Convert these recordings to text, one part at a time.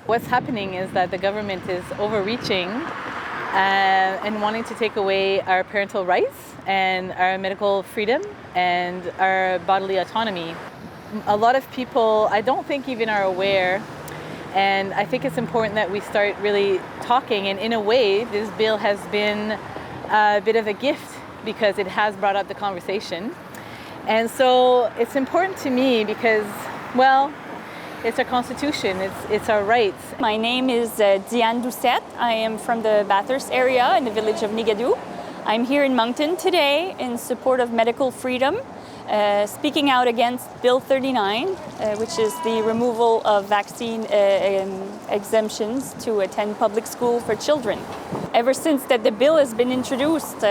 What's happening is that the government is overreaching and wanting to take away our parental rights and our medical freedom and our bodily autonomy. A lot of people, I don't think even are aware, and I think it's important that we start really talking, and in a way this bill has been a bit of a gift because it has brought up the conversation. And so it's important to me because, well, it's our constitution, it's our rights. My name is Diane Doucette. I am from the Bathurst area in the village of Nigadoo. I'm here in Moncton today in support of medical freedom, speaking out against Bill 39, which is the removal of vaccine exemptions to attend public school for children. Ever since that the bill has been introduced,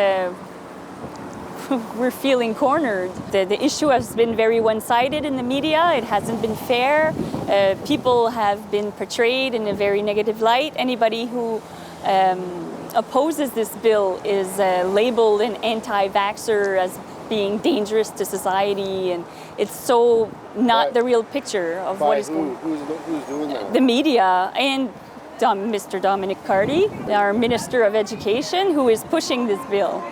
we're feeling cornered. The issue has been very one-sided in the media. It hasn't been fair. People have been portrayed in a very negative light. Anybody who opposes this bill is labeled an anti-vaxxer as being dangerous to society, and it's so not the real picture of what is going on. Who's doing that? The media and Mr. Dominic Carty, our Minister of Education, who is pushing this bill.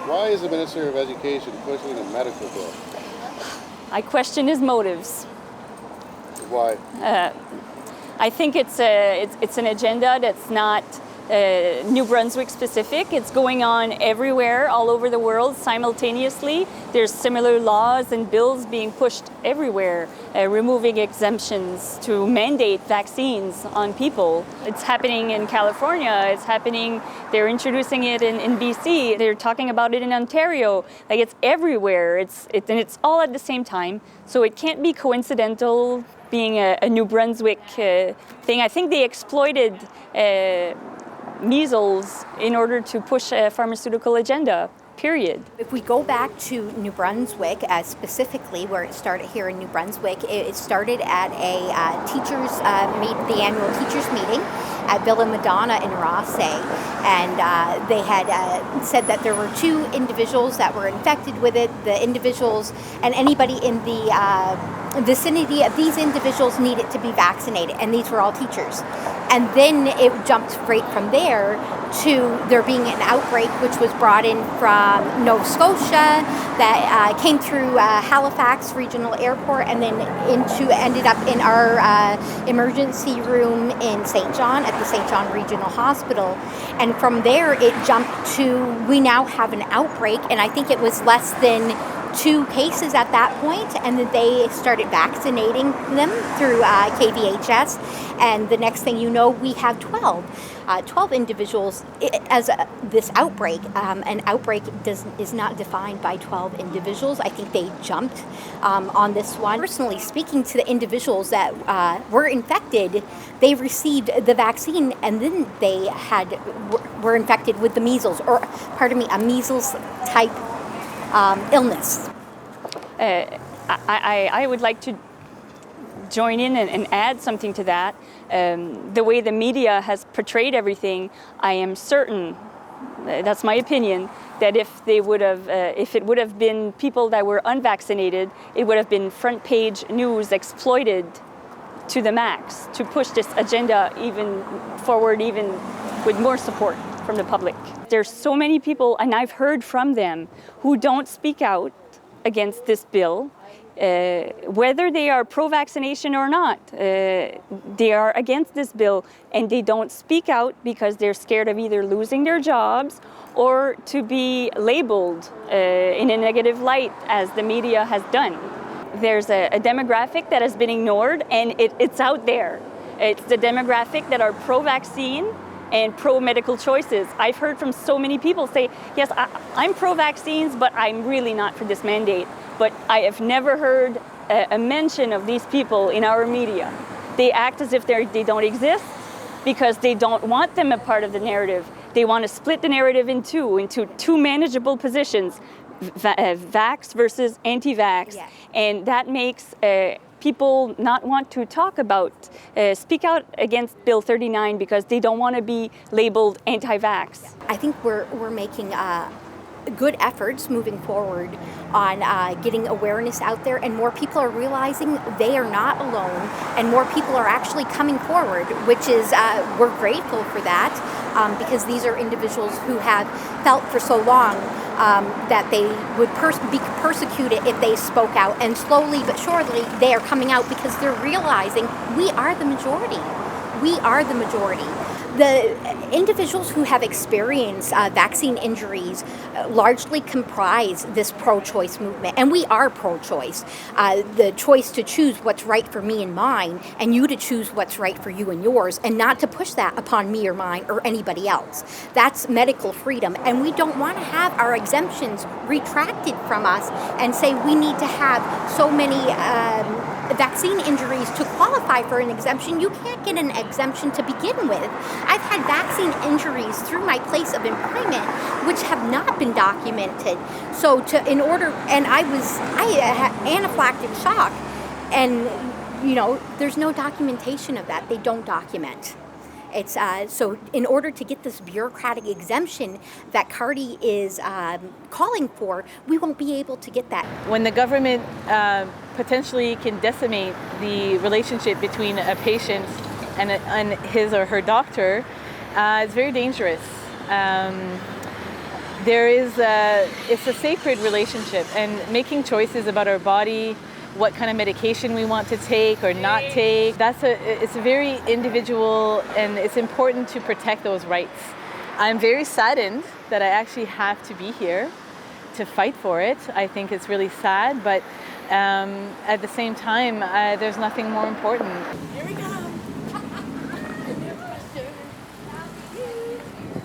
Why is the Minister of Education pushing a medical bill? I question his motives. Why? I think it's an agenda that's not New Brunswick specific. It's going on everywhere, all over the world simultaneously. There's similar laws and bills being pushed everywhere, removing exemptions to mandate vaccines on people. It's happening in California, it's happening, they're introducing it in BC, they're talking about it in Ontario. Like, it's everywhere, and it's all at the same time, so it can't be coincidental being a New Brunswick thing. I think they exploited measles in order to push a pharmaceutical agenda, period. If we go back to New Brunswick, specifically where it started here in New Brunswick, it started at a the annual teachers meeting at Villa Madonna in Rosse, and they had said that there were 2 individuals that were infected with it. The individuals and anybody in the vicinity of these individuals needed to be vaccinated, and these were all teachers. And then it jumped right from there to there being an outbreak which was brought in from Nova Scotia that came through Halifax Regional Airport and then ended up in our emergency room in St. John at the St. John Regional Hospital. And from there it jumped to, we now have an outbreak, and I think it was less than 2 cases at that point, and then they started vaccinating them through KVHS, and the next thing you know, we have 12 individuals as this outbreak. An outbreak is not defined by 12 individuals. I think they jumped on this one. Personally speaking, to the individuals that were infected, they received the vaccine, and then they were infected with the measles, a measles type illness. I would like to join in and add something to that. The way the media has portrayed everything, I am certain, that's my opinion, that if it would have been people that were unvaccinated, it would have been front page news exploited to the max to push this agenda even forward, even with more support from the public. There's so many people, and I've heard from them, who don't speak out against this bill, whether they are pro-vaccination or not. They are against this bill, and they don't speak out because they're scared of either losing their jobs or to be labeled in a negative light, as the media has done. There's a demographic that has been ignored, and it's out there. It's the demographic that are pro-vaccine and pro-medical choices. I've heard from so many people say, yes, I'm pro-vaccines, but I'm really not for this mandate. But I have never heard a mention of these people in our media. They act as if they don't exist because they don't want them a part of the narrative. They want to split the narrative into 2 manageable positions, vax versus anti-vax. Yeah. And that makes people not want to talk about, speak out against Bill 39 because they don't want to be labeled anti-vax. I think we're making good efforts moving forward on getting awareness out there, and more people are realizing they are not alone, and more people are actually coming forward, which is, we're grateful for that, because these are individuals who have felt for so long that they would be persecuted if they spoke out, and slowly but surely they are coming out because they're realizing we are the majority. We are the majority. The individuals who have experienced vaccine injuries largely comprise this pro-choice movement, and we are pro-choice. The choice to choose what's right for me and mine, and you to choose what's right for you and yours, and not to push that upon me or mine or anybody else. That's medical freedom, and we don't want to have our exemptions retracted from us and say we need to have so many vaccine injuries to qualify for an exemption. You can't get an exemption to begin with. I've had vaccine injuries through my place of employment which have not been documented. So I had anaphylactic shock, and there's no documentation of that. They don't document. It's so in order to get this bureaucratic exemption that CARDI is calling for, we won't be able to get that. When the government potentially can decimate the relationship between a patient and his or her doctor, it's very dangerous. It's a sacred relationship, and making choices about our body, what kind of medication we want to take or not take, it's very individual, and it's important to protect those rights. I'm very saddened that I actually have to be here to fight for it. I think it's really sad, but at the same time, there's nothing more important. Here we go.